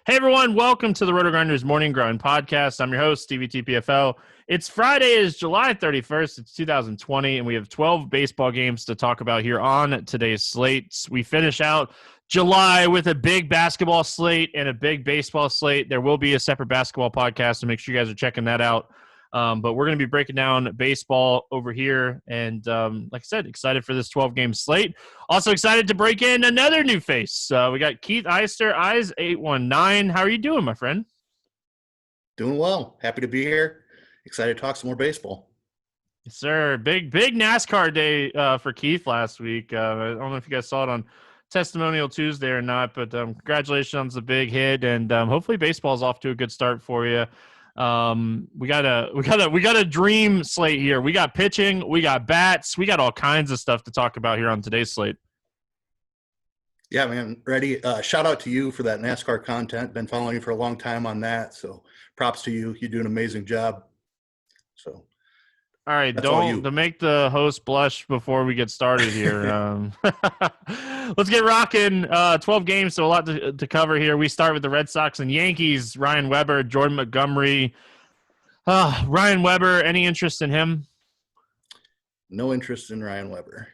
Hey everyone, welcome to the RotoGrinders Morning Grind Podcast. I'm your host, Stevietpfl. It's Friday, is July 31st, it's 2020, and we have 12 baseball games to talk about here on today's slate. We finish out July with a big basketball slate and a big baseball slate. There will be a separate basketball podcast, so make sure you guys are checking that out. But we're going to be breaking down baseball over here. And like I said, excited for this 12-game slate. Also excited to break in another new face. We got Keith Eister, Eys819. How are you doing, my friend? Doing well. Happy to be here. Excited to talk some more baseball. Yes, sir. Big NASCAR day for Keith last week. I don't know if you guys saw it on Testimonial Tuesday or not, but congratulations on the big hit. And hopefully baseball's off to a good start for you. We got a dream slate here. We got pitching, we got bats, we got all kinds of stuff to talk about here on today's slate. Yeah, man, ready. Shout out to you for that NASCAR content. Been following you for a long time on that, so props to you. You do an amazing job. So all right, don't to make the host blush before we get started here. Let's get rocking. 12 games, so a lot to cover here. We start with the Red Sox and Yankees. Ryan Weber, Jordan Montgomery. Ryan Weber, any interest in him? No interest in Ryan Weber.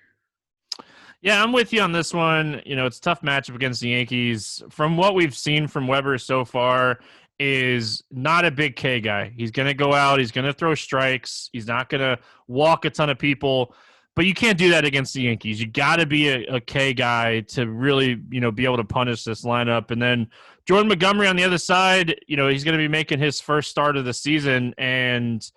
Yeah, I'm with you on this one. You know, it's a tough matchup against the Yankees. From what we've seen from Weber so far, is not a big K guy. He's going to go out. He's going to throw strikes. He's not going to walk a ton of people. But you can't do that against the Yankees. You got to be a K guy to really, be able to punish this lineup. And then Jordan Montgomery on the other side, he's going to be making his first start of the season. And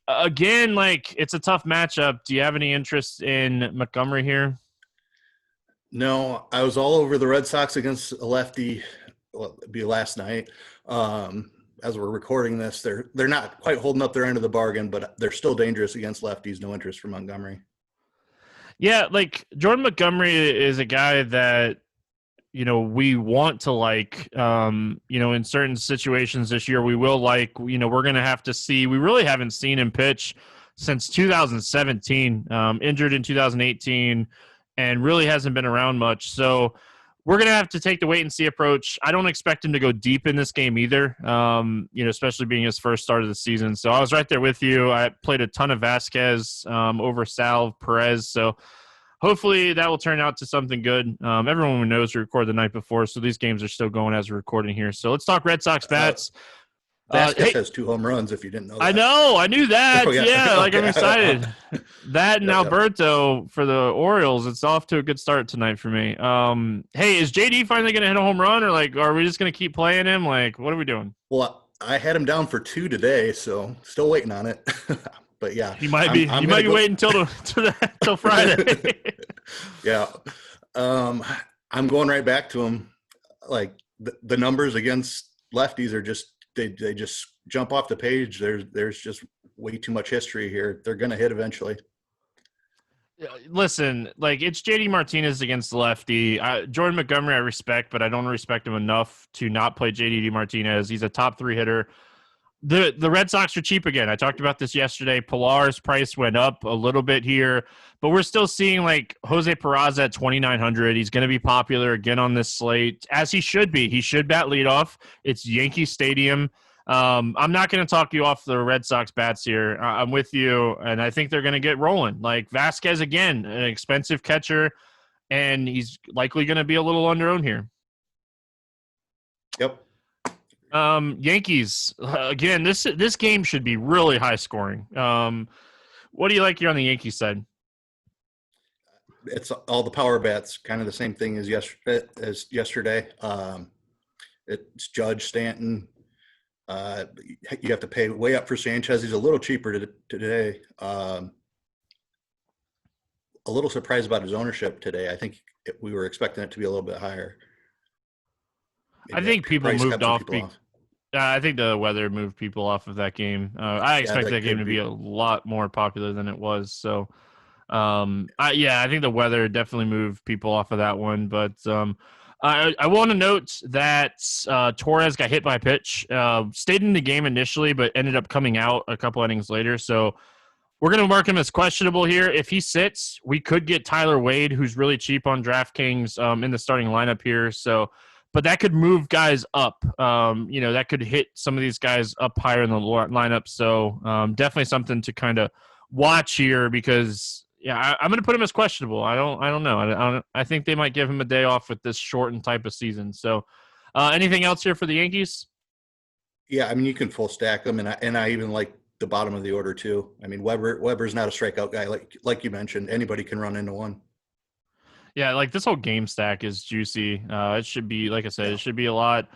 again, it's a tough matchup. Do you have any interest in Montgomery here? No, I was all over the Red Sox against a lefty. Well, it'd be last night. As we're recording this, they're not quite holding up their end of the bargain, but they're still dangerous against lefties. No interest for Montgomery. Yeah, Jordan Montgomery is a guy that we want to in certain situations this year we will we're going to have to see. We really haven't seen him pitch since 2017, injured in 2018, and really hasn't been around much. So we're going to have to take the wait-and-see approach. I don't expect him to go deep in this game either, especially being his first start of the season. So I was right there with you. I played a ton of Vasquez over Sal, Perez. So hopefully that will turn out to something good. Everyone knows we record the night before, so these games are still going as we're recording here. So let's talk Red Sox Bats. Vasquez has 2 home runs, if you didn't know that. I know. I knew that. Oh, yeah. Yeah, I'm excited. That and Alberto for the Orioles, it's off to a good start tonight for me. Hey, is JD finally going to hit a home run, or are we just going to keep playing him? What are we doing? Well, I had him down for 2 today, so still waiting on it. But yeah, he might be. He might be waiting till Friday. Yeah, I'm going right back to him. The numbers against lefties are just. They just jump off the page. There's just way too much history here. They're going to hit eventually. Listen, it's JD Martinez against the lefty. Jordan Montgomery I respect, but I don't respect him enough to not play JD Martinez. He's a top 3 hitter. The Red Sox are cheap again. I talked about this yesterday. Pilar's price went up a little bit here, but we're still seeing Jose Peraza at 2,900. He's going to be popular again on this slate, as he should be. He should bat leadoff. It's Yankee Stadium. I'm not going to talk you off the Red Sox bats here. I'm with you, and I think they're going to get rolling. Vasquez, again, an expensive catcher, and he's likely going to be a little underowned here. Yep. Yankees, again, this game should be really high scoring. What do you like here on the Yankees side? It's all the power bats, kind of the same thing as yesterday. It's Judge, Stanton. You have to pay way up for Sanchez. He's a little cheaper today. A little surprised about his ownership today. I think we were expecting it to be a little bit higher. I think people moved off. I think the weather moved people off of that game. I expect that game to be a lot more popular than it was. So, I think the weather definitely moved people off of that one. But I want to note that Torres got hit by a pitch, stayed in the game initially, but ended up coming out a couple innings later. So we're going to mark him as questionable here. If he sits, we could get Tyler Wade, who's really cheap on DraftKings in the starting lineup here. So but that could move guys up. That could hit some of these guys up higher in the lineup. So definitely something to kind of watch here because I'm going to put him as questionable. I don't know. I think they might give him a day off with this shortened type of season. So anything else here for the Yankees? Yeah, I mean, you can full stack them, and I even like the bottom of the order too. I mean, Weber's not a strikeout guy, like you mentioned. Anybody can run into one. Yeah, like this whole game stack is juicy. It should be, like I said, It should be a lot.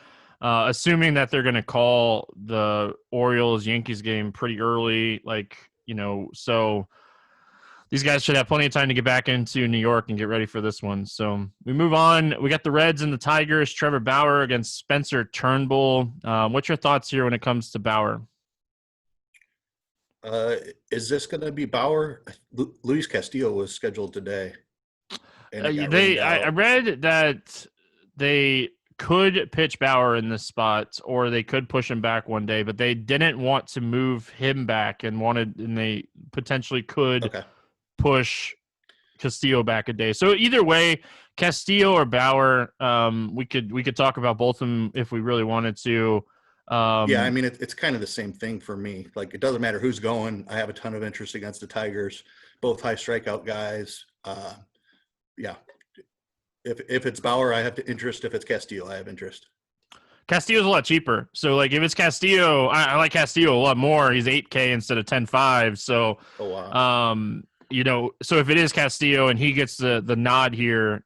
Assuming that they're going to call the Orioles-Yankees game pretty early, so these guys should have plenty of time to get back into New York and get ready for this one. So we move on. We got the Reds and the Tigers. Trevor Bauer against Spencer Turnbull. What's your thoughts here when it comes to Bauer? Is this going to be Bauer? Luis Castillo was scheduled today. I read that they could pitch Bauer in this spot, or they could push him back one day, but they didn't want to move him back and they potentially could push Castillo back a day. So either way, Castillo or Bauer, we could talk about both of them if we really wanted to. I mean, it's kind of the same thing for me. Like, it doesn't matter who's going. I have a ton of interest against the Tigers, both high strikeout guys. If it's Bauer, I have interest. If it's Castillo, I have interest. Castillo's a lot cheaper. So, like, if it's Castillo, I like Castillo a lot more. He's $8K instead of 10.5. So, so if it is Castillo and he gets the nod here,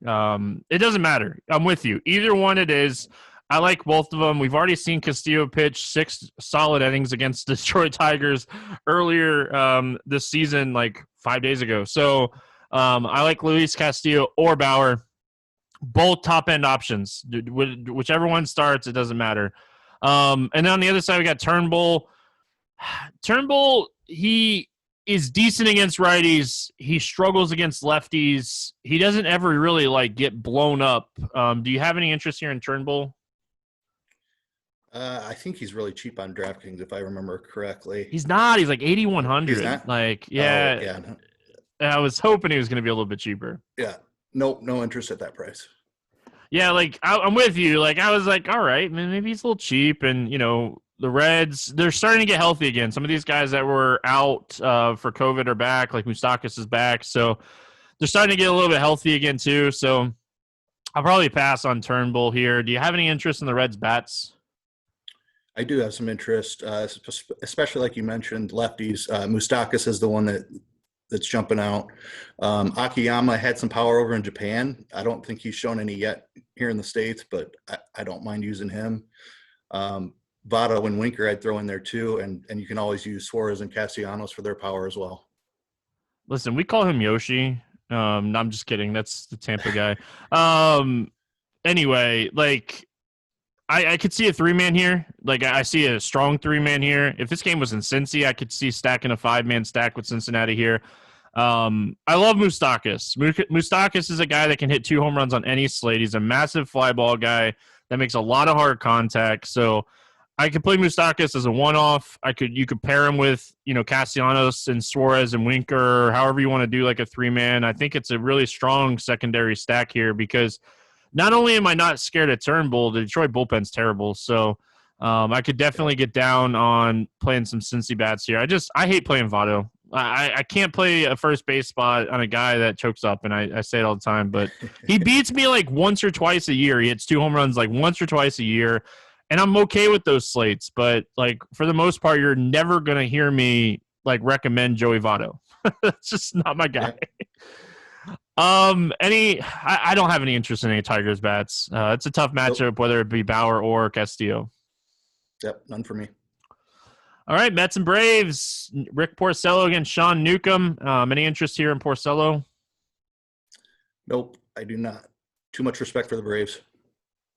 it doesn't matter. I'm with you. Either one it is. I like both of them. We've already seen Castillo pitch 6 solid innings against Detroit Tigers earlier this season, like 5 days ago. So I like Luis Castillo or Bauer. Both top-end options. Whichever one starts, it doesn't matter. And then on the other side, we got Turnbull. Turnbull, he is decent against righties. He struggles against lefties. He doesn't ever really, get blown up. Do you have any interest here in Turnbull? I think he's really cheap on DraftKings, if I remember correctly. He's not. He's like 8,100. He's not? I was hoping he was going to be a little bit cheaper. Yeah. No interest at that price. Yeah, I'm with you. I was like, all right, man, maybe he's a little cheap. And, the Reds, they're starting to get healthy again. Some of these guys that were out for COVID are back, like Moustakas is back. So they're starting to get a little bit healthy again, too. So I'll probably pass on Turnbull here. Do you have any interest in the Reds' bats? I do have some interest, especially like you mentioned, lefties. Moustakas is the one that's jumping out. Akiyama had some power over in Japan. I don't think he's shown any yet here in the States, but I don't mind using him. Votto and Winker I'd throw in there too, and you can always use Suarez and Castellanos for their power as well. Listen, we call him Yoshi. No, I'm just kidding. That's the Tampa guy. Anyway, I could see a 3-man here. I see a strong 3-man here. If this game was in Cincy, I could see stacking a 5-man stack with Cincinnati here. I love Moustakas. Moustakas is a guy that can hit 2 home runs on any slate. He's a massive fly ball guy that makes a lot of hard contact. So I could play Moustakas as a one-off. You could pair him with, Castellanos and Suarez and Winker, however you want to do a 3-man. I think it's a really strong secondary stack here because not only am I not scared of Turnbull, the Detroit bullpen's terrible. So I could definitely get down on playing some Cincy bats here. I hate playing Votto. I can't play a first base spot on a guy that chokes up, and I say it all the time. But he beats me once or twice a year. He hits 2 home runs once or twice a year, and I'm okay with those slates. But for the most part, you're never gonna hear me recommend Joey Votto. That's just not my guy. I don't have any interest in any Tigers bats. It's a tough matchup, whether it be Bauer or Castillo. Yep, none for me. All right, Mets and Braves. Rick Porcello against Sean Newcomb. Any interest here in Porcello? Nope, I do not. Too much respect for the Braves.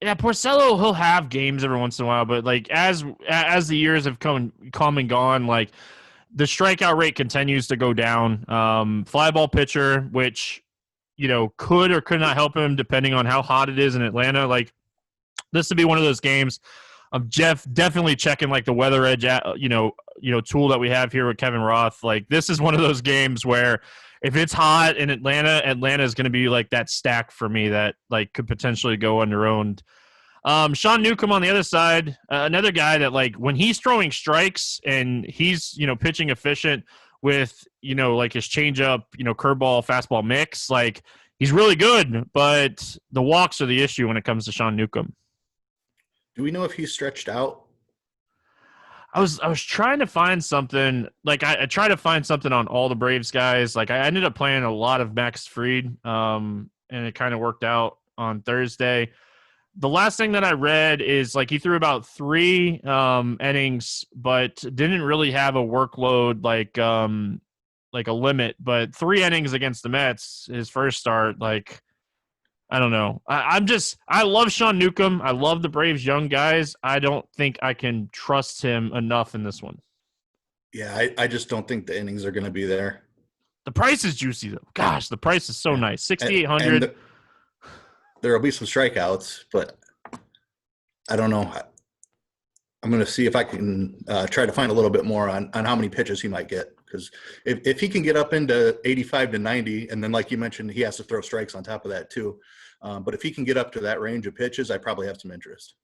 Yeah, Porcello, he'll have games every once in a while, but as the years have come and gone, the strikeout rate continues to go down. Fly ball pitcher, which could or could not help him depending on how hot it is in Atlanta. This would be one of those games. Jeff definitely checking the weather edge tool that we have here with Kevin Roth. This is one of those games where if it's hot in Atlanta is going to be that stack for me that could potentially go under-owned. Sean Newcomb on the other side, another guy that like when he's throwing strikes and he's pitching efficient with like his changeup, curveball, fastball mix, like he's really good. But the walks are the issue when it comes to Sean Newcomb. Do we know if he's stretched out? I was trying to find something. Like I tried to find something on all the Braves guys. Like I ended up playing a lot of Max Fried, and it kind of worked out on Thursday. The last thing that I read is like he threw about 3 innings, but didn't really have a workload like a limit. But 3 innings against the Mets, his first start, like I don't know. I love Sean Newcomb. I love the Braves young guys. I don't think I can trust him enough in this one. Yeah, I just don't think the innings are going to be there. The price is juicy though. Gosh, the price is so nice. 6,800. There will be some strikeouts, but I don't know. I'm going to see if I can try to find a little bit more on how many pitches he might get. Because if he can get up into 85 to 90, and then like you mentioned, he has to throw strikes on top of that too. But if he can get up to that range of pitches, I probably have some interest.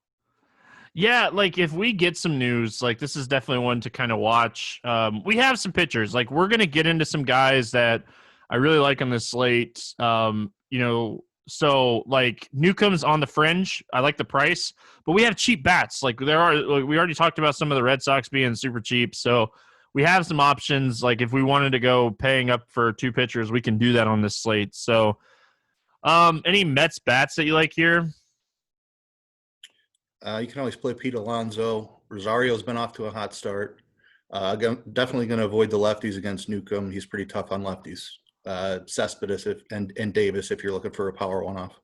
Yeah, like if we get some news, like this is definitely one to kind of watch. We have some pitchers. Like we're going to get into some guys that I really like on this slate. So like Newcomb's on the fringe. I like the price, but we have cheap bats. Like we already talked about some of the Red Sox being super cheap. So we have some options. Like if we wanted to go paying up for 2 pitchers, we can do that on this slate. So any Mets bats that you like here? You can always play Pete Alonso. Rosario's been off to a hot start. Definitely going to avoid the lefties against Newcomb. He's pretty tough on lefties. Cespedes and Davis if you're looking for a power one-off.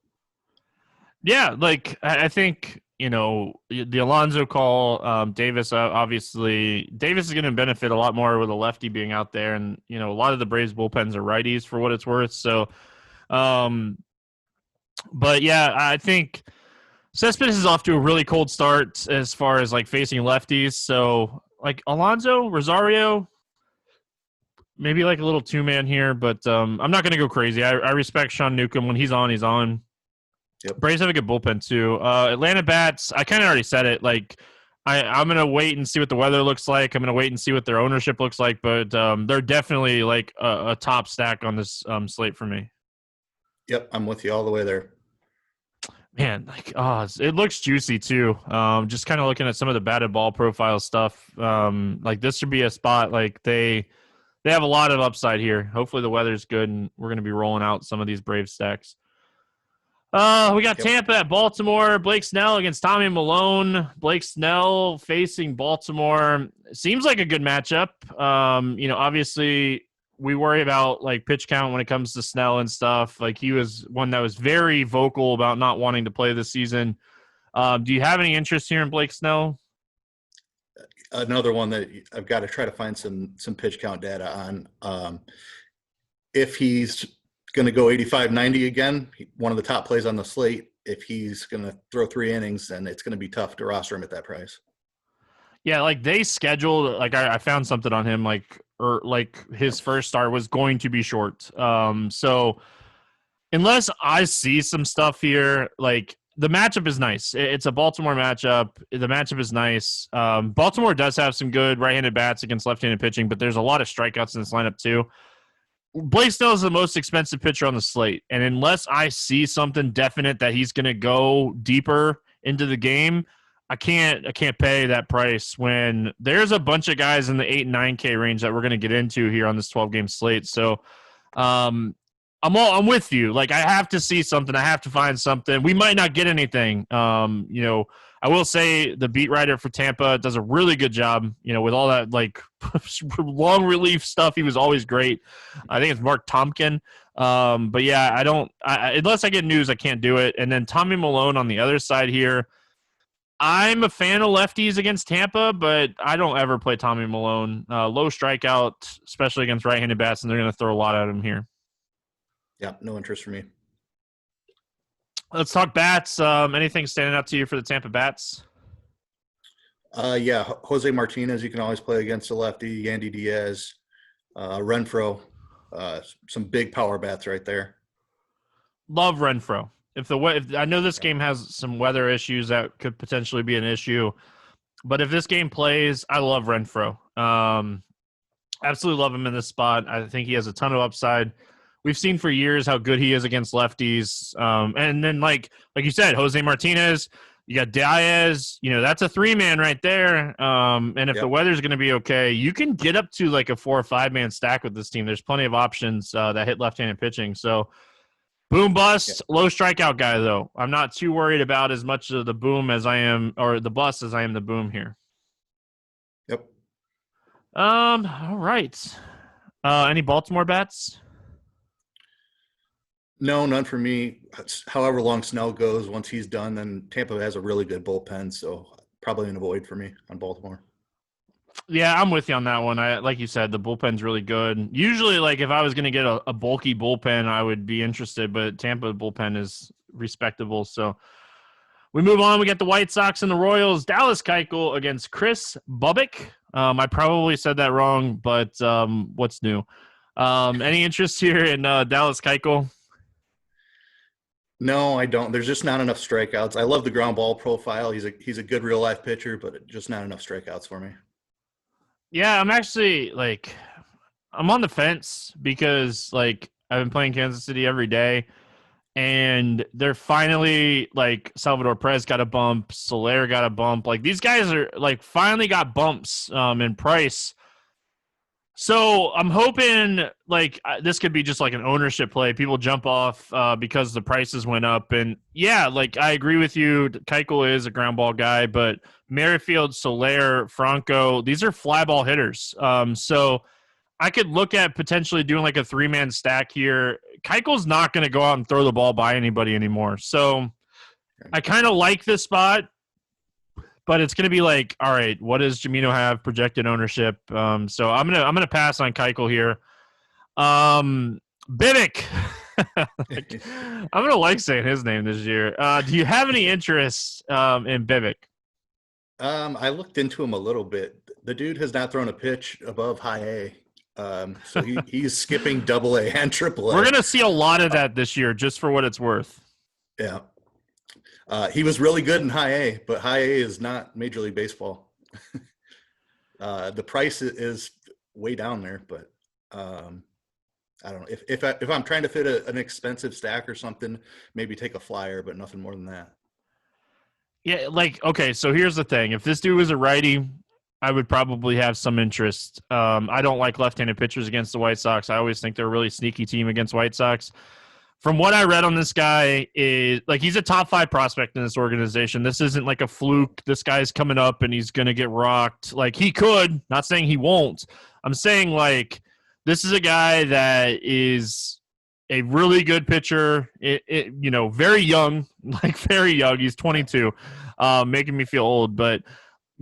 Yeah, like I think the Alonso call. Davis obviously Davis is going to benefit a lot more with a lefty being out there, and a lot of the Braves bullpens are righties for what it's worth. So, but yeah, I think Cespedes is off to a really cold start as far as like facing lefties. So like Alonso, Rosario. Maybe like a little 2-man here, but I'm not going to go crazy. I respect Sean Newcomb. When he's on, he's on. Yep. Braves have a good bullpen, too. Atlanta bats, I kind of already said it. Like, I'm going to wait and see what the weather looks like. I'm going to wait and see what their ownership looks like, but they're definitely like a top stack on this slate for me. Yep, I'm with you all the way there. Man, like, it looks juicy, too. Just kind of looking at some of the batted ball profile stuff. Like, this should be a spot like they have a lot of upside here. Hopefully the weather's good, and we're going to be rolling out some of these Brave stacks. We got Tampa at Baltimore. Blake Snell against Tommy Malone. Blake Snell facing Baltimore. Seems like a good matchup. Obviously we worry about like pitch count when it comes to Snell and stuff. Like he was one that was very vocal about not wanting to play this season. Do you have any interest here in Blake Snell? Another one that I've got to try to find some pitch count data on. If he's going to go 85, 90 again, one of the top plays on the slate, if he's going to throw 3 innings, then it's going to be tough to roster him at that price. Yeah, like they scheduled, like I found something on him, like his first start was going to be short. So unless I see some stuff here, like the matchup is nice. It's a Baltimore matchup. The matchup is nice. Baltimore does have some good right-handed bats against left-handed pitching, but there's a lot of strikeouts in this lineup too. Blake Snell is the most expensive pitcher on the slate, and unless I see something definite that he's going to go deeper into the game, I can't pay that price when there's a bunch of guys in the 8 and 9K range that we're going to get into here on this 12-game slate. So, I'm with you. Like I have to see something. I have to find something. We might not get anything. I will say the beat writer for Tampa does a really good job, with all that like long relief stuff. He was always great. I think it's Mark Tompkin. But yeah, unless I get news, I can't do it. And then Tommy Malone on the other side here. I'm a fan of lefties against Tampa, but I don't ever play Tommy Malone. Low strikeout, especially against right-handed bats, and they're going to throw a lot at him here. Yeah, no interest for me. Let's talk bats. Anything standing out to you for the Tampa bats? Yeah, Jose Martinez, you can always play against a lefty. Yandy Diaz, Renfroe, some big power bats right there. Love Renfroe. if I know this game has some weather issues that could potentially be an issue, but if this game plays, I love Renfroe. Absolutely love him in this spot. I think he has a ton of upside. We've seen for years how good he is against lefties. And then like you said, Jose Martinez, you got Diaz, that's a 3-man right there. And if the weather's going to be okay, you can get up to like a 4 or 5-man stack with this team. There's plenty of options that hit left-handed pitching. So boom bust, low strikeout guy though. I'm not too worried about as much of the boom as I am, or the bust as I am the boom here. Yep. All right. Any Baltimore bats? No, none for me. However long Snell goes, once he's done, then Tampa has a really good bullpen, so probably an avoid for me on Baltimore. Yeah, I'm with you on that one. Like you said, the bullpen's really good. Usually, like if I was going to get a bulky bullpen, I would be interested, but Tampa bullpen is respectable. So we move on. We got the White Sox and the Royals. Dallas Keuchel against Chris Bubbick. I probably said that wrong, but what's new? Any interest here in Dallas Keuchel? No, I don't. There's just not enough strikeouts. I love the ground ball profile. He's a good real life pitcher, but just not enough strikeouts for me. Yeah, I'm actually I'm on the fence because I've been playing Kansas City every day, and they're finally Salvador Perez got a bump, Soler got a bump. These guys are finally got bumps in price. So I'm hoping this could be just an ownership play. People jump off because the prices went up. And yeah, I agree with you. Keuchel is a ground ball guy, but Merrifield, Soler, Franco, these are fly ball hitters. So I could look at potentially doing a 3-man stack here. Keuchel's not going to go out and throw the ball by anybody anymore. So I kind of like this spot. But it's going to be all right, what does Jamino have projected ownership? So I'm gonna pass on Keuchel here. Bibbick. I'm gonna saying his name this year. Do you have any interest in Bibbick? I looked into him a little bit. The dude has not thrown a pitch above high A. So he's skipping double A and triple A. We're gonna see a lot of that this year, just for what it's worth. Yeah. He was really good in high A, but high A is not Major League Baseball. The price is way down there, but I don't know. If I'm trying to fit an expensive stack or something, maybe take a flyer, but nothing more than that. Yeah, okay, so here's the thing. If this dude was a righty, I would probably have some interest. I don't like left-handed pitchers against the White Sox. I always think they're a really sneaky team against White Sox. From what I read on this guy is he's a top 5 prospect in this organization. This isn't a fluke. This guy's coming up and he's going to get rocked. He could, not saying he won't. I'm saying this is a guy that is a really good pitcher. Very young, very young. He's 22, making me feel old, but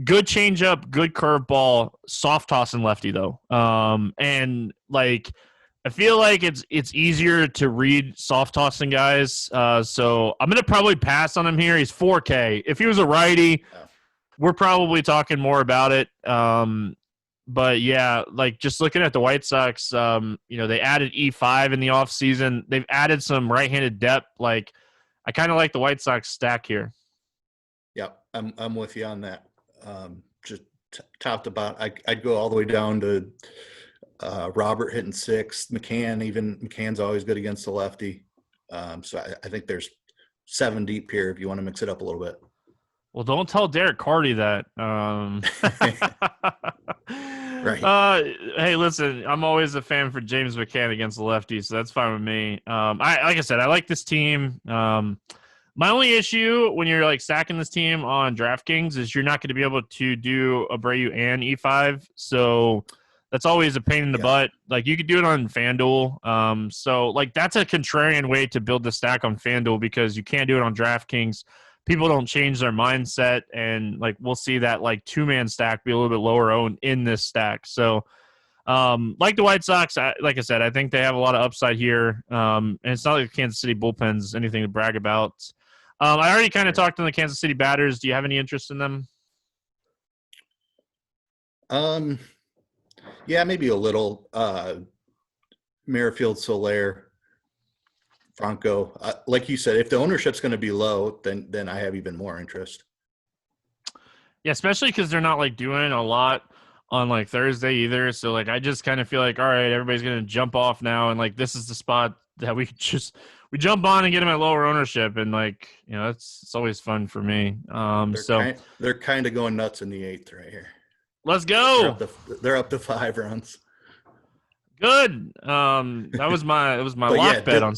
good changeup, good curveball, soft tossing lefty though. And I feel it's easier to read soft tossing guys. So I'm going to probably pass on him here. He's 4K. If he was a righty, we're probably talking more about it. But yeah, just looking at the White Sox, they added E5 in the offseason. They've added some right-handed depth. I kind of like the White Sox stack here. Yeah, I'm with you on that. Just top to bottom, I'd go all the way down to Robert hitting 6th. McCann's always good against the lefty. So I think there's 7 deep here if you want to mix it up a little bit. Well, don't tell Derek Carty that. Right. Hey, listen, I'm always a fan for James McCann against the lefty, so that's fine with me. Like I said, I like this team. My only issue when you're stacking this team on DraftKings is you're not going to be able to do Abreu and E5. So that's always a pain in the butt. You could do it on FanDuel. So that's a contrarian way to build the stack on FanDuel because you can't do it on DraftKings. People don't change their mindset, and we'll see that 2-man stack be a little bit lower owned in this stack. So the White Sox, like I said, I think they have a lot of upside here. And it's not like the Kansas City bullpen's anything to brag about. I already kind of talked to the Kansas City batters. Do you have any interest in them? Yeah, maybe a little. Merrifield, Soler. Franco. Like you said, if the ownership's going to be low, then I have even more interest. Yeah, especially because they're not like doing a lot on like Thursday either. So like I just kind of feel like, all right, everybody's gonna jump off now, and like this is the spot that we jump on and get them at lower ownership, and like it's always fun for me. They're kind of going nuts in the 8th right here. Let's go. They're up to 5 runs. Good. That was my lock bet on.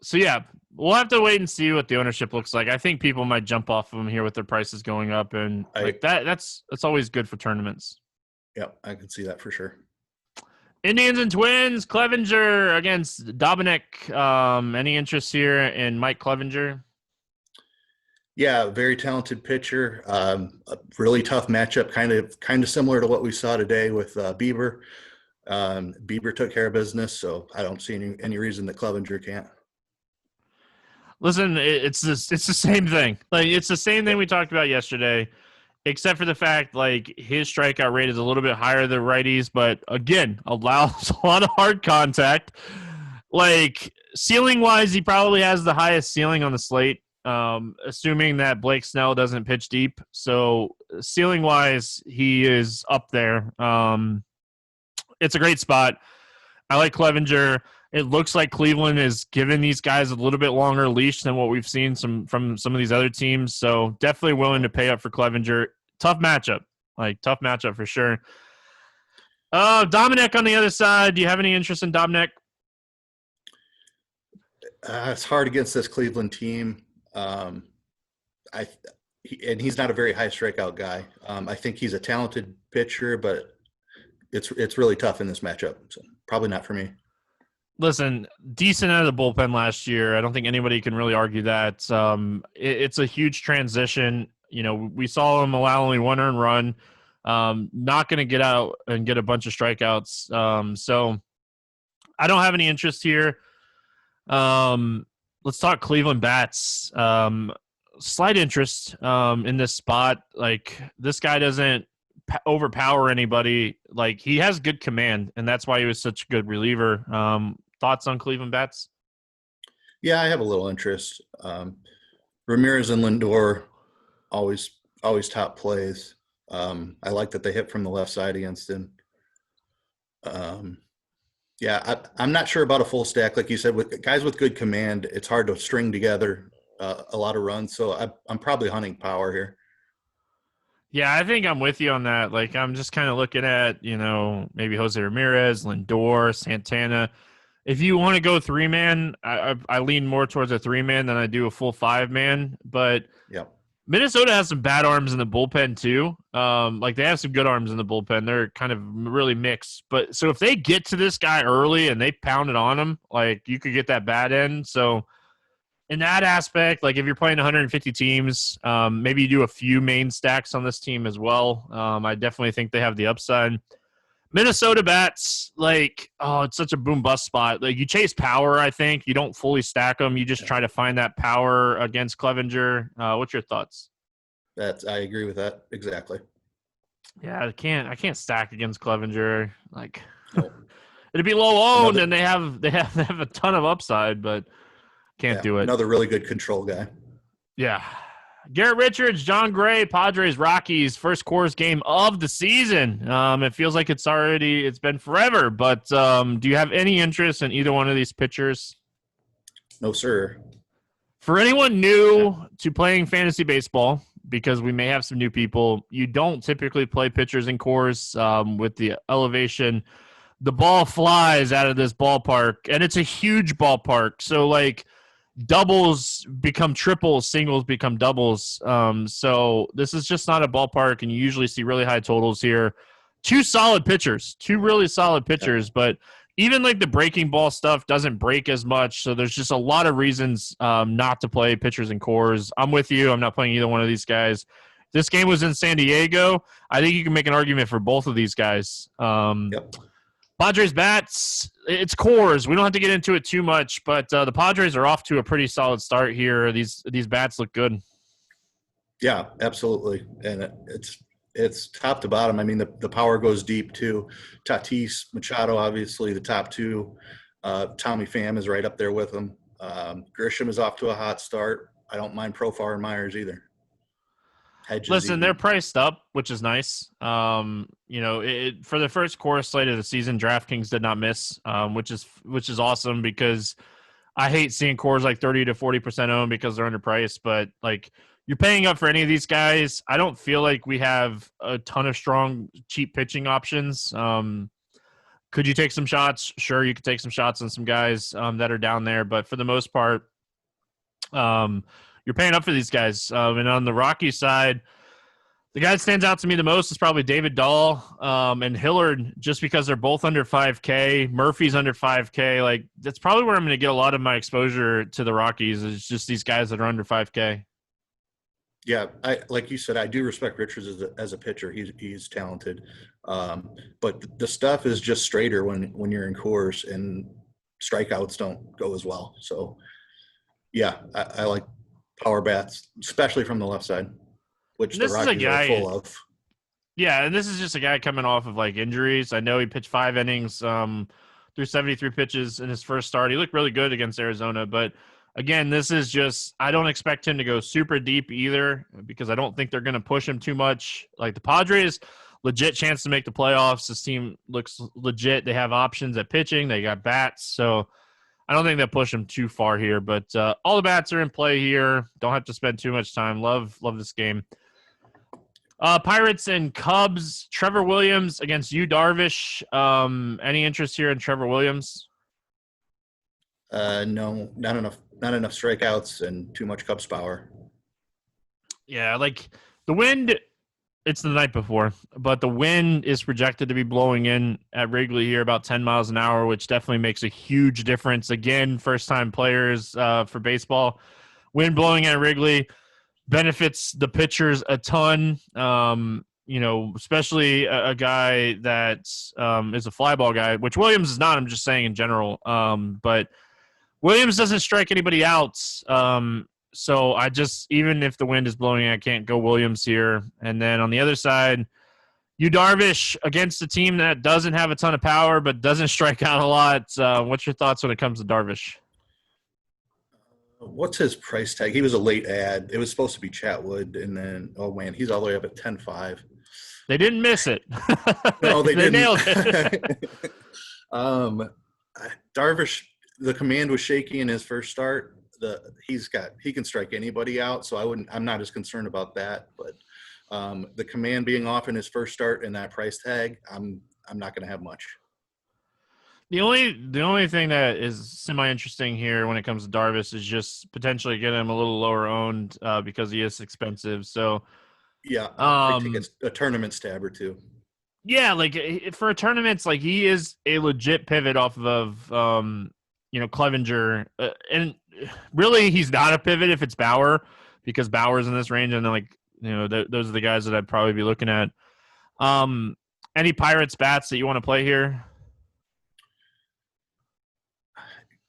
So yeah, we'll have to wait and see what the ownership looks like. I think people might jump off of them here with their prices going up, and that's always good for tournaments. Yep, I can see that for sure. Indians and Twins, Clevinger against Dobnak. Any interest here in Mike Clevinger? Yeah, very talented pitcher. A really tough matchup, kind of similar to what we saw today with Bieber. Bieber took care of business, so I don't see any reason that Clevinger can't. Listen, it's the same thing. Like it's the same thing we talked about yesterday, except for the fact like his strikeout rate is a little bit higher than righties, but again, allows a lot of hard contact. Like ceiling wise, he probably has the highest ceiling on the slate. Assuming that Blake Snell doesn't pitch deep. So ceiling wise, he is up there. It's a great spot. I like Clevinger. It looks like Cleveland is giving these guys a little bit longer leash than what we've seen from some of these other teams. So definitely willing to pay up for Clevinger. Tough matchup for sure. Dominic on the other side. Do you have any interest in Dominic? It's hard against this Cleveland team. He's not a very high strikeout guy. I think he's a talented pitcher, but it's really tough in this matchup. So probably not for me. Listen, decent out of the bullpen last year. I don't think anybody can really argue that. It's a huge transition. We saw him allow only one earned run. Not going to get out and get a bunch of strikeouts. So I don't have any interest here. Let's talk Cleveland Bats. Slight interest in this spot. Like this guy doesn't overpower anybody. Like he has good command, and that's why he was such a good reliever. Thoughts on Cleveland Bats? Yeah, I have a little interest. Ramirez and Lindor, always top plays. I like that they hit from the left side against him. Yeah, I'm not sure about a full stack. Like you said, with guys with good command, it's hard to string together a lot of runs. So I'm probably hunting power here. Yeah, I think I'm with you on that. Like I'm just kind of looking at, maybe Jose Ramirez, Lindor, Santana. If you want to go 3-man, I lean more towards a 3-man than I do a full 5-man. But yeah, Minnesota has some bad arms in the bullpen too. Like they have some good arms in the bullpen. They're kind of really mixed. But so if they get to this guy early and they pound it on him, like you could get that bad end. So in that aspect, like if you're playing 150 teams, maybe you do a few main stacks on this team as well. I definitely think they have the upside. Minnesota Bats, it's such a boom bust spot. Like you chase power, I think. You don't fully stack them. You just try to find that power against Clevinger. What's your thoughts? I agree with that exactly. Yeah, I can't stack against Clevinger. Like it'd be low owned, and they have a ton of upside, but can't do it. Another really good control guy. Yeah. Garrett Richards, John Gray, Padres, Rockies, first Coors game of the season. It feels like it's been forever, but do you have any interest in either one of these pitchers? No, sir. For anyone new to playing fantasy baseball, because we may have some new people, you don't typically play pitchers in Coors with the elevation. The ball flies out of this ballpark, and it's a huge ballpark. So, doubles become triples, singles become doubles. So this is just not a ballpark, and you usually see really high totals here. Two really solid pitchers, but even the breaking ball stuff doesn't break as much. So there's just a lot of reasons not to play pitchers in Coors. I'm with you. I'm not playing either one of these guys. This game was in San Diego. I think you can make an argument for both of these guys. Padres Bats, it's Coors. We don't have to get into it too much, but the Padres are off to a pretty solid start here. These Bats look good. Yeah, absolutely, and It's top to bottom. I mean, the power goes deep too. Tatis, Machado, obviously the top two. Tommy Pham is right up there with them. Grisham is off to a hot start. I don't mind Profar and Myers either. Hedges Listen, even. they're priced up, which is nice. For the first core slate of the season, DraftKings did not miss, which is awesome because I hate seeing cores like 30 to 40% owned because they're underpriced. But like you're paying up for any of these guys. I don't feel like we have a ton of strong, cheap pitching options. Could you take some shots? Sure, you could take some shots on some guys that are down there, but for the most part, you're paying up for these guys. And on the Rockies side, the guy that stands out to me the most is probably David Dahl and Hillard, just because they're both under 5K. Murphy's under 5K. Like that's probably where I'm going to get a lot of my exposure to the Rockies is just these guys that are under 5K. Yeah, like you said, I do respect Richards as a pitcher. He's talented, but the stuff is just straighter when you're in course, and strikeouts don't go as well. So, yeah, I like power bats, especially from the left side, which the Rockies are full of. Yeah, and this is just a guy coming off of like injuries. I know he pitched 5 innings through 73 pitches in his first start. He looked really good against Arizona, but again, this is just I don't expect him to go super deep either because I don't think they're going to push him too much. Like the Padres, legit chance to make the playoffs. This team looks legit. They have options at pitching. They got bats, so I don't think they'll push him too far here. But all the bats are in play here. Don't have to spend too much time. Love this game. Pirates and Cubs. Trevor Williams against Udarvish. Any interest here in Trevor Williams? No, not enough strikeouts and too much Cubs power. Yeah, like the wind, it's the night before, but the wind is projected to be blowing in at Wrigley here about 10 miles an hour, which definitely makes a huge difference. Again, first-time players for baseball. Wind blowing at Wrigley benefits the pitchers a ton, especially a guy that is a fly ball guy, which Williams is not, I'm just saying in general. But Williams doesn't strike anybody out. So I just, even if the wind is blowing, I can't go Williams here. And then on the other side, Udarvish against a team that doesn't have a ton of power but doesn't strike out a lot. What's your thoughts when it comes to Darvish? What's his price tag? He was a late ad. It was supposed to be Chatwood, and then, oh, man, he's all the way up at 10.5. They didn't miss it. No, they didn't. Nailed it. Darvish, the command was shaky in his first start. He can strike anybody out, so I'm not as concerned about that. But the command being off in his first start and that price tag, I'm not going to have much. The only thing that is semi-interesting here when it comes to Darvish is just potentially getting him a little lower owned because he is expensive. So yeah, I think it's a tournament stab or two. Yeah, like for tournaments, like he is a legit pivot off of Clevinger, and really he's not a pivot if it's Bauer because Bauer's in this range, and then those are the guys that I'd probably be looking at. Any Pirates bats that you want to play here?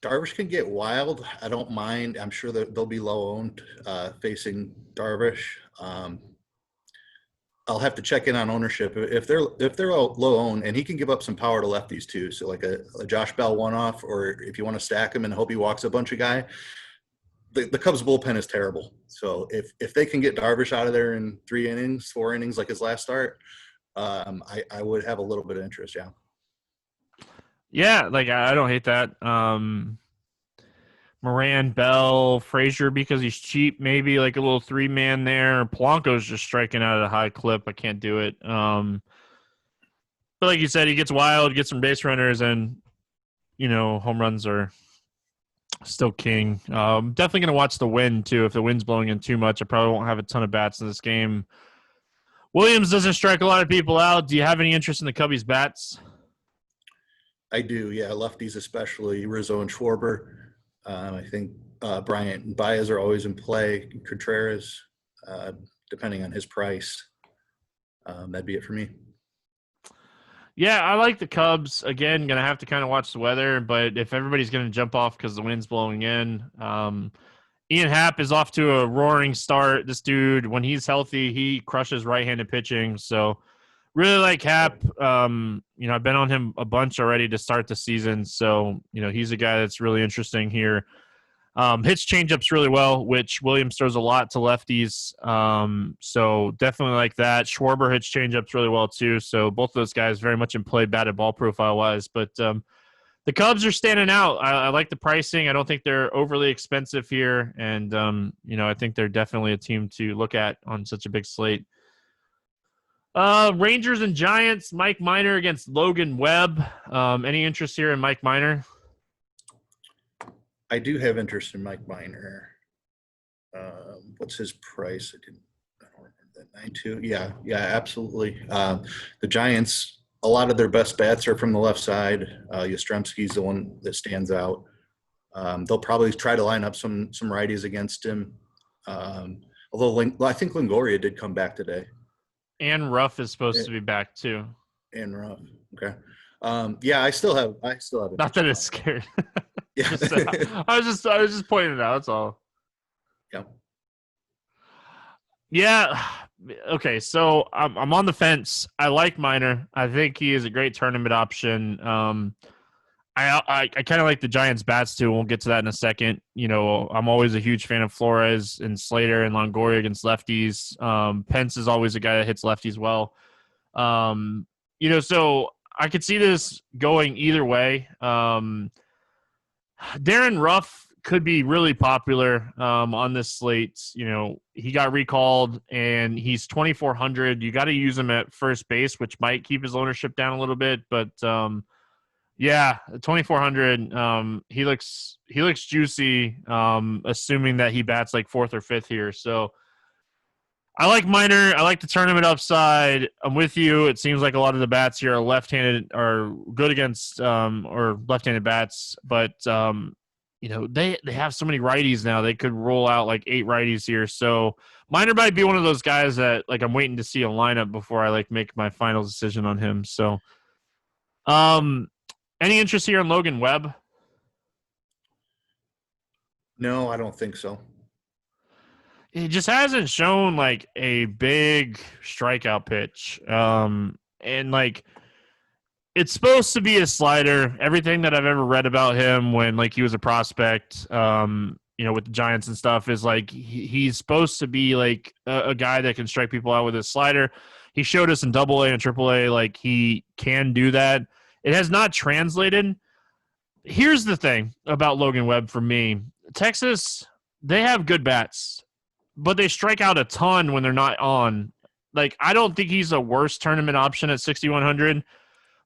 Darvish can get wild. I don't mind. I'm sure that they'll be low owned facing Darvish. I'll have to check in on ownership if they're low owned, and he can give up some power to lefties too. So like a Josh Bell one off, or if you want to stack him and hope he walks a bunch of guy. The Cubs bullpen is terrible. So if they can get Darvish out of there in 4 innings like his last start, I would have a little bit of interest. Yeah. Yeah, like I don't hate that. Moran, Bell, Frazier because he's cheap, maybe like a little 3-man there. Polanco's just striking out at a high clip. I can't do it. But like you said, he gets wild, gets some base runners, and home runs are still king. Definitely gonna watch the wind too. If the wind's blowing in too much, I probably won't have a ton of bats in this game. Williams doesn't strike a lot of people out. Do you have any interest in the Cubbies bats? I do, yeah. Lefties, especially Rizzo and Schwarber. I think Bryant and Baez are always in play. Contreras, depending on his price. That'd be it for me. Yeah, I like the Cubs. Again, going to have to kind of watch the weather, but if everybody's going to jump off because the wind's blowing in, Ian Happ is off to a roaring start. This dude, when he's healthy, he crushes right-handed pitching. So really like Happ. I've been on him a bunch already to start the season. So, he's a guy that's really interesting here. Hits changeups really well, which Williams throws a lot to lefties. So definitely like that. Schwarber hits changeups really well too. So both of those guys very much in play, batted ball profile wise. But the Cubs are standing out. I like the pricing. I don't think they're overly expensive here. And, I think they're definitely a team to look at on such a big slate. Rangers and Giants, Mike Minor against Logan Webb. Any interest here in Mike Minor? I do have interest in Mike Minor. What's his price? I don't remember that. 9.2. Yeah, absolutely. The Giants, a lot of their best bats are from the left side. Yastrzemski's the one that stands out. They'll probably try to line up some righties against him. Although I think Longoria did come back today. And Ruff is supposed to be back too. And Ruff, okay. I still have. Not that it's scared. Yeah, I was just pointing it out. That's all. Yeah. Yeah. Okay. So I'm on the fence. I like Minor. I think he is a great tournament option. I kind of like the Giants bats too. We'll get to that in a second. I'm always a huge fan of Flores and Slater and Longoria against lefties. Pence is always a guy that hits lefties well. So I could see this going either way. Darren Ruff could be really popular on this slate. He got recalled and he's 2,400. You got to use him at first base, which might keep his ownership down a little bit. But 2,400. He looks juicy. Assuming that he bats like fourth or fifth here. So I like Minor. I like the tournament upside. I'm with you. It seems like a lot of the bats here are left-handed, are good against or left-handed bats, but they have so many righties now. They could roll out like 8 righties here. So Minor might be one of those guys that like I'm waiting to see a lineup before I like make my final decision on him. So, any interest here in Logan Webb? No, I don't think so. He just hasn't shown like a big strikeout pitch. And like it's supposed to be a slider. Everything that I've ever read about him when like he was a prospect, with the Giants and stuff is like he's supposed to be like a guy that can strike people out with his slider. He showed us in AA and AAA like he can do that. It has not translated. Here's the thing about Logan Webb for me. Texas, they have good bats, but they strike out a ton when they're not on. Like, I don't think he's a worse tournament option at 6,100,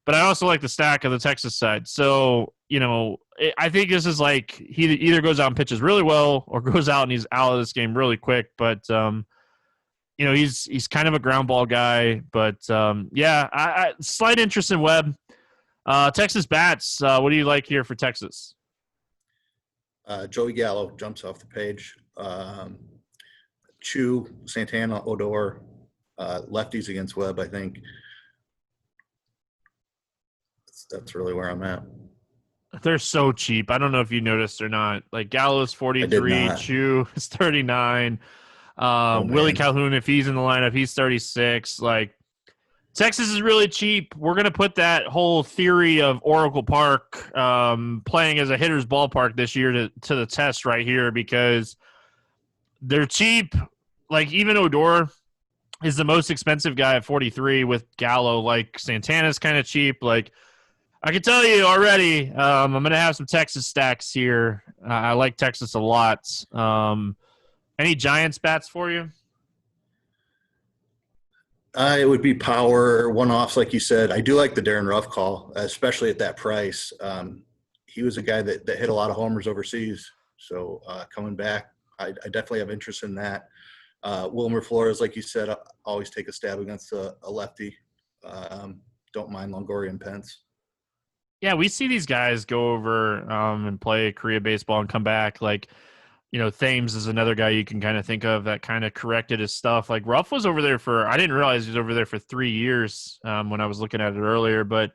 but I also like the stack of the Texas side. So, I think this is like he either goes out and pitches really well or goes out and he's out of this game really quick. But, he's kind of a ground ball guy. But, I slight interest in Webb. Texas bats, what do you like here for Texas? Joey Gallo jumps off the page. Chu, Santana, Odor, lefties against Webb, I think. That's really where I'm at. They're so cheap. I don't know if you noticed or not. Like Gallo's 43, Chu is 39. Willie Calhoun, if he's in the lineup, he's 36. Like Texas is really cheap. We're going to put that whole theory of Oracle Park playing as a hitter's ballpark this year to the test right here because they're cheap. Like even Odor is the most expensive guy at 43 with Gallo. Like Santana's kind of cheap. Like I can tell you already, I'm going to have some Texas stacks here. I like Texas a lot. Any Giants bats for you? It would be power one-offs, like you said. I do like the Darren Ruff call, especially at that price. He was a guy that hit a lot of homers overseas. So coming back, I definitely have interest in that. Wilmer Flores, like you said, I always take a stab against a lefty. Don't mind Longoria and Pence. Yeah, we see these guys go over and play Korea baseball and come back. Like, Thames is another guy you can kind of think of that kind of corrected his stuff. Like Ruff was over there I didn't realize he was over there for 3 years when I was looking at it earlier, but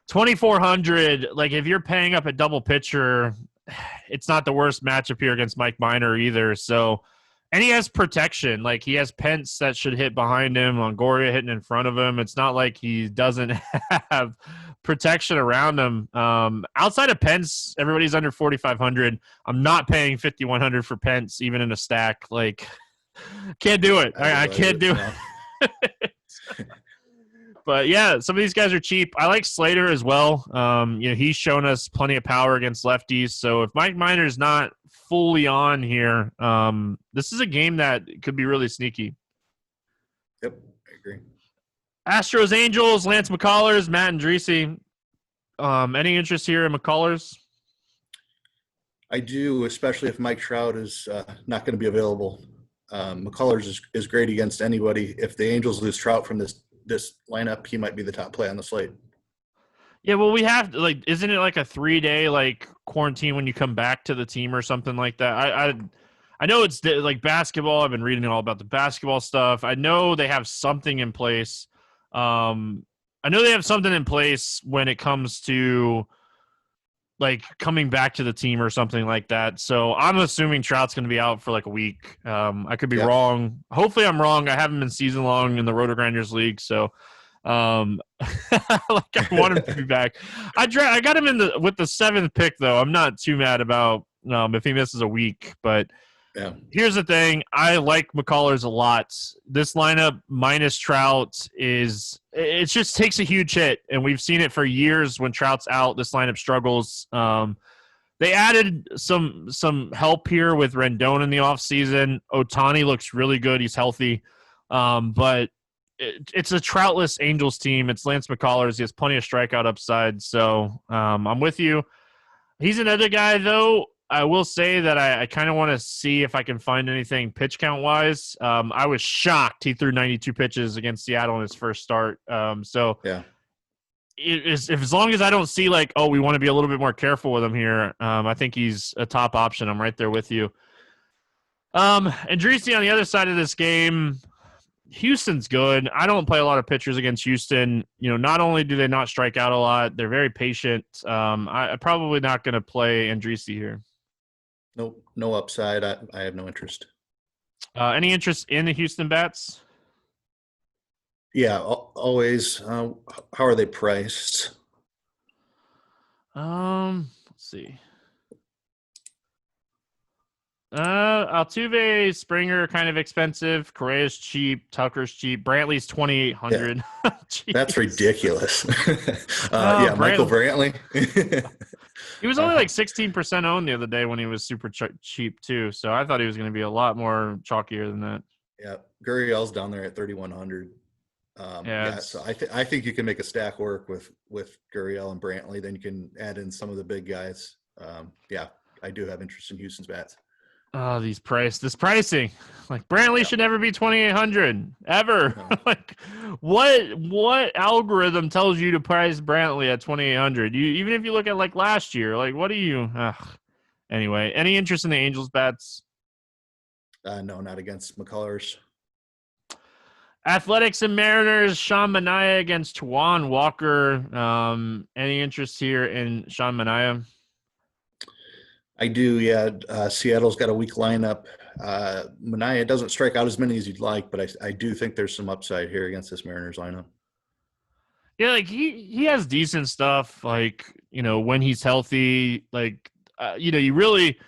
2,400, like if you're paying up a double pitcher, it's not the worst matchup here against Mike Minor either. So, and he has protection. Like, he has Pence that should hit behind him, Longoria hitting in front of him. It's not like he doesn't have protection around him. Outside of Pence, everybody's under 4,500. I'm not paying 5,100 for Pence, even in a stack. Like, can't do it. I can't do it. But yeah, some of these guys are cheap. I like Slater as well. He's shown us plenty of power against lefties. So if Mike Minor's not fully on here, this is a game that could be really sneaky. Yep, I agree. Astros, Angels, Lance McCullers, Matt Andriese. Any interest here in McCullers? I do, especially if Mike Trout is not going to be available. McCullers is great against anybody. If the Angels lose Trout from this lineup, he might be the top play on the slate. Yeah, well, we have isn't it like a 3-day quarantine when you come back to the team or something like that? I know it's like basketball. I've been reading all about the basketball stuff. I know they have something in place. I know they have something in place when it comes to coming back to the team or something like that. So I'm assuming Trout's going to be out for a week. I could be wrong. Hopefully I'm wrong. I haven't been season long in the RotoGrinders league. So I want him to be back. I got him with the 7th pick though. I'm not too mad about if he misses a week, but here's the thing. I like McCullers a lot. This lineup minus Trout it just takes a huge hit, and we've seen it for years when Trout's out. This lineup struggles. They added some help here with Rendon in the offseason. Ohtani looks really good. He's healthy. But it's a Troutless Angels team. It's Lance McCullers. He has plenty of strikeout upside. So I'm with you. He's another guy, though. I will say that I kind of want to see if I can find anything pitch count wise. I was shocked he threw 92 pitches against Seattle in his first start. As long as I don't see we want to be a little bit more careful with him here, I think he's a top option. I'm right there with you. Andriese on the other side of this game, Houston's good. I don't play a lot of pitchers against Houston. Not only do they not strike out a lot, they're very patient. I'm probably not going to play Andriese here. Nope, no upside. I have no interest. Any interest in the Houston Bats? Yeah, always. How are they priced? Let's see. Altuve, Springer, kind of expensive. Correa's cheap. Tucker's cheap. Brantley's 2,800. Yeah. That's ridiculous. Michael Brantley. He was only 16% owned the other day when he was super cheap too. So I thought he was going to be a lot more chalkier than that. Yeah, Gurriel's down there at 3,100. So I think you can make a stack work with Gurriel and Brantley. Then you can add in some of the big guys. I do have interest in Houston's bats. Oh, this pricing. Brantley should never be 2,800 ever. No. What algorithm tells you to price Brantley at 2,800? Even if you look at last year, what do you? Anyway, any interest in the Angels bats? No, not against McCullers. Athletics and Mariners. Sean Manaea against Juan Walker. Any interest here in Sean Manaea? I do, yeah. Seattle's got a weak lineup. Manaea doesn't strike out as many as you'd like, but I do think there's some upside here against this Mariners lineup. Yeah, he has decent stuff. When he's healthy, you really,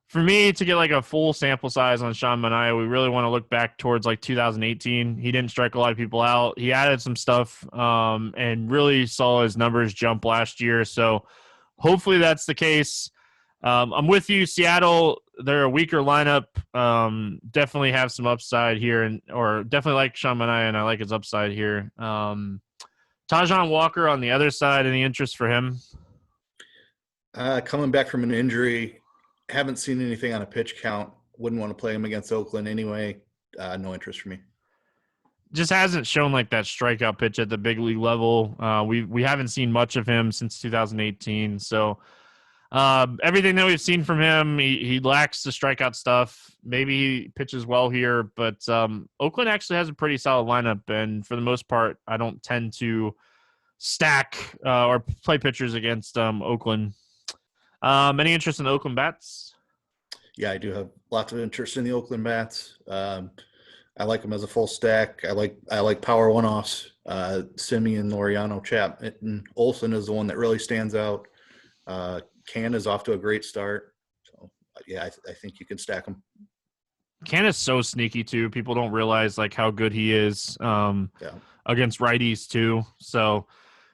for me to get a full sample size on Sean Manaea, we really want to look back towards 2018. He didn't strike a lot of people out. He added some stuff and really saw his numbers jump last year. So hopefully that's the case. I'm with you. Seattle, they're a weaker lineup. Definitely have some upside here, or definitely like Sean Manaea, and I like his upside here. Tajon Walker on the other side, any interest for him? Coming back from an injury, haven't seen anything on a pitch count. Wouldn't want to play him against Oakland anyway. No interest for me. Just hasn't shown that strikeout pitch at the big league level. We haven't seen much of him since 2018, so. Everything that we've seen from him, he lacks the strikeout stuff. Maybe he pitches well here, but Oakland actually has a pretty solid lineup, and for the most part, I don't tend to stack or play pitchers against Oakland. Any interest in the Oakland Bats? Yeah, I do have lots of interest in the Oakland Bats. I like them as a full stack. I like power one-offs. Simeon, Laureano, Chapman, Olsen is the one that really stands out. Can is off to a great start. So yeah, I think you can stack them. Can is so sneaky too. People don't realize like how good he is against righties too. So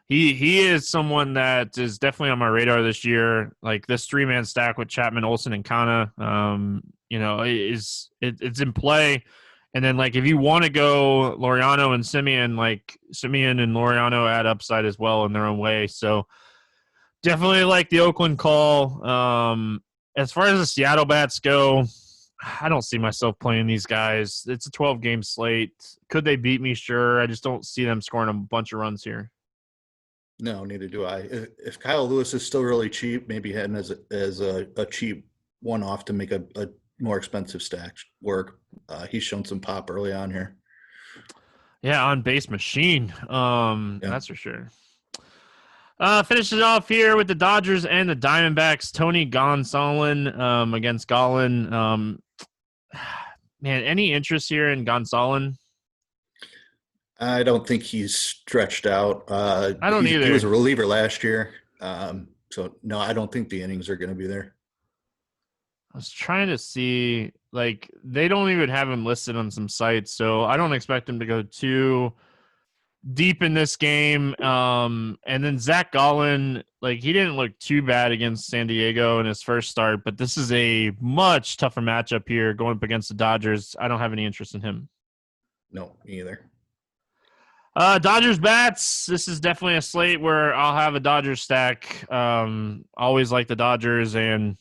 he is someone that is definitely on my radar this year. Like this 3-man stack with Chapman, Olsen, and Kana, it's in play. And then like if you want to go Laureano and Simeon, like Simeon and Laureano add upside as well in their own way. So definitely like the Oakland call. As far as the Seattle Bats go, I don't see myself playing these guys. It's a 12-game slate. Could they beat me? Sure. I just don't see them scoring a bunch of runs here. No, neither do I. If Kyle Lewis is still really cheap, maybe heading as a cheap one-off to make a more expensive stack work. He's shown some pop early on here. Yeah, on base machine. That's for sure. Finishes off here with the Dodgers and the Diamondbacks. Tony Gonsolin against Gollin. Man, any interest here in Gonsolin? I don't think he's stretched out. I don't either. He was a reliever last year. So, no, I don't think the innings are going to be there. I was trying to see, like, they don't even have him listed on some sites, so I don't expect him to go too deep in this game. And then Zach Gollin, like, he didn't look too bad against San Diego in his first start, but this is a much tougher matchup here going up against the Dodgers. I don't have any interest in him. No, me either. Dodgers Bats. This is definitely a slate where I'll have a Dodgers stack. Always like the Dodgers, and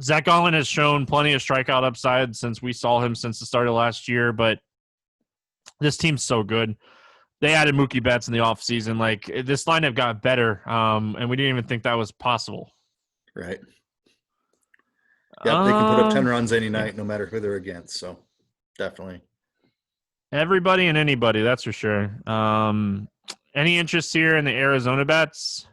Zach Gollin has shown plenty of strikeout upside since we saw him since the start of last year, but this team's so good. They added Mookie Betts in the offseason. Like, this lineup got better, and we didn't even think that was possible. Right. Yeah, they can put up 10 runs any night, no matter who they're against, so definitely. Everybody and anybody, that's for sure. Any interest here in the Arizona Bats?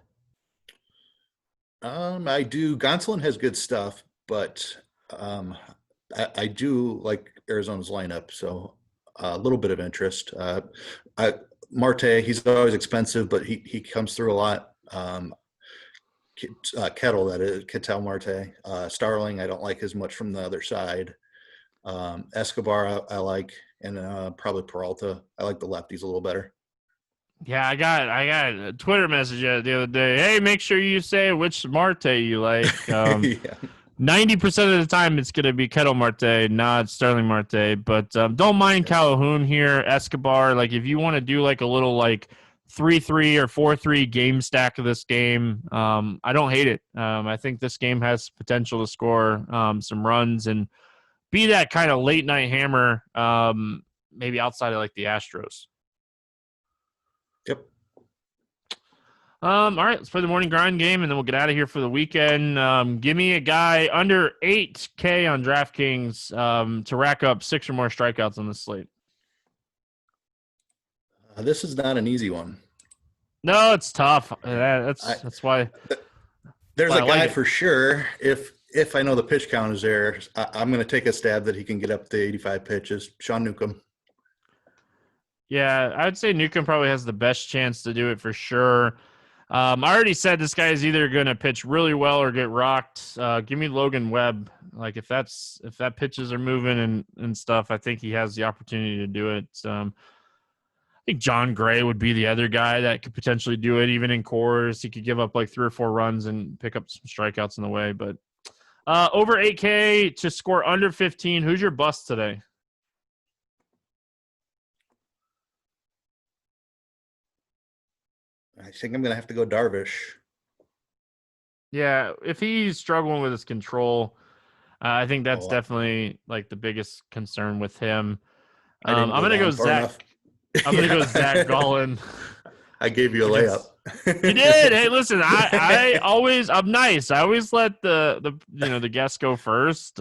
I do. Gonsolin has good stuff, but I do like Arizona's lineup, so a little bit of interest. Marte, he's always expensive, but he comes through a lot. Kettle, that is, Ketel Marte. Starling, I don't like as much from the other side. Escobar, I like, and probably Peralta. I like the lefties a little better. Yeah, I got a Twitter message the other day. Hey, make sure you say which Marte you like. 90% of the time it's going to be Kettle Marte, not Starling Marte. But don't mind Calhoun here, Escobar. Like, if you want to do like a little like 3-3 or 4-3 game stack of this game, I don't hate it. I think this game has potential to score some runs and be that kind of late night hammer, maybe outside of like the Astros. Yep. All right, let's play the morning grind game, and then we'll get out of here for the weekend. Give me a guy under 8K on DraftKings to rack up 6 or more strikeouts on this slate. This is not an easy one. No, it's tough. That's why. There's a guy for sure. If I know the pitch count is there, I'm going to take a stab that he can get up to 85 pitches. Sean Newcomb. Yeah, I would say Newcomb probably has the best chance to do it for sure. I already said this guy is either going to pitch really well or get rocked. Give me Logan Webb. Like, if that pitches are moving and stuff, I think he has the opportunity to do it. I think John Gray would be the other guy that could potentially do it, even in cores. He could give up like 3 or 4 runs and pick up some strikeouts in the way. But over 8K to score under 15. Who's your bust today? I think I'm going to have to go Darvish. Yeah, if he's struggling with his control, I think that's definitely like the biggest concern with him. I'm going to go Zach. I'm going to go Zach Gollin. I gave you a layup. You did. Hey, listen, I'm nice. I always let the guests go first.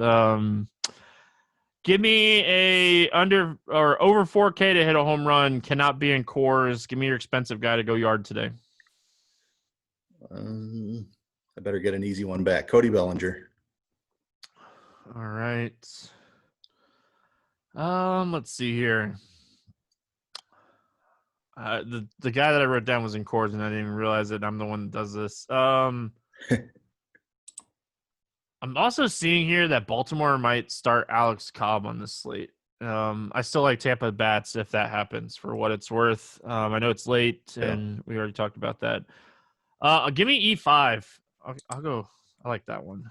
Give me a under or over 4K to hit a home run. Cannot be in cores. Give me your expensive guy to go yard today. I better get an easy one back. Cody Bellinger. All right. Let's see here. The guy that I wrote down was in Coors, and I didn't even realize it. I'm the one that does this. I'm also seeing here that Baltimore might start Alex Cobb on this slate. I still like Tampa Bats if that happens, for what it's worth. I know it's late, and we already talked about that. Give me E5. I'll go. I like that one.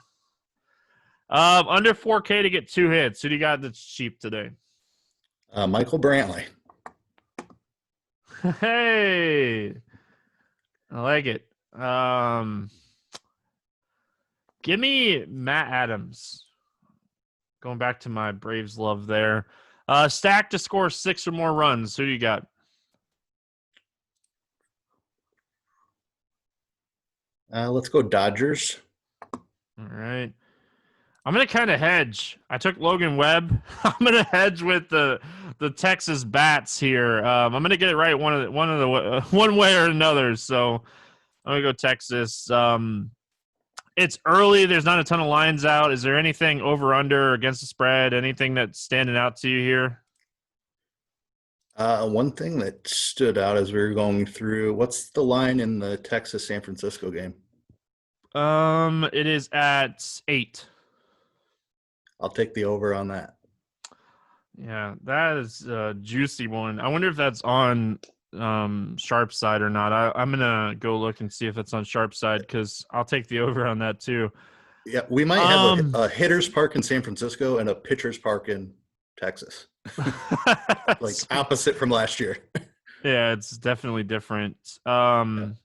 Under 4K to get 2 hits. Who do you got that's cheap today? Michael Brantley. Hey, I like it. Give me Matt Adams. Going back to my Braves love there. Stack to score 6 or more runs. Who do you got? Let's go Dodgers. All right. I'm going to kind of hedge. I took Logan Webb. I'm going to hedge with the Texas Bats here. I'm going to get it right one way or another. So I'm going to go Texas. It's early. There's not a ton of lines out. Is there anything over, under, against the spread? Anything that's standing out to you here? One thing that stood out as we were going through, what's the line in the Texas-San Francisco game? It is at 8. I'll take the over on that. Yeah, that is a juicy one. I wonder if that's on sharp side or not. I'm gonna go look and see if it's on sharp side, because I'll take the over on that too. Yeah, we might have a hitter's park in San Francisco and a pitcher's park in Texas. Like opposite from last year. Yeah, it's definitely different. Man,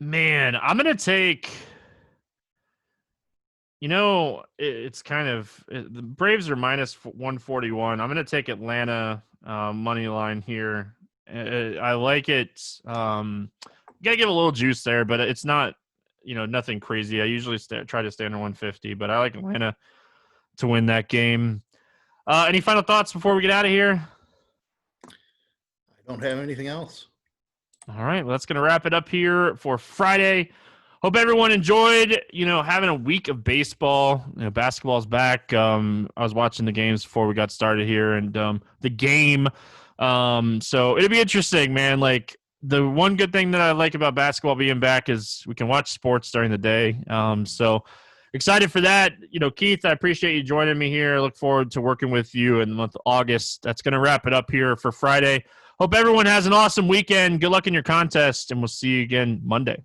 I'm gonna take. It's kind of the Braves are minus 141. I'm going to take Atlanta money line here. I like it. Got to give a little juice there, but it's not, nothing crazy. I usually try to stay under 150, but I like Atlanta to win that game. Any final thoughts before we get out of here? I don't have anything else. All right. Well, that's going to wrap it up here for Friday. Hope everyone enjoyed, having a week of baseball. Basketball's back. I was watching the games before we got started here, and the game. So it'll be interesting, man. Like, the one good thing that I like about basketball being back is we can watch sports during the day. So excited for that. Keith, I appreciate you joining me here. I look forward to working with you in the month of August. That's going to wrap it up here for Friday. Hope everyone has an awesome weekend. Good luck in your contest, and we'll see you again Monday.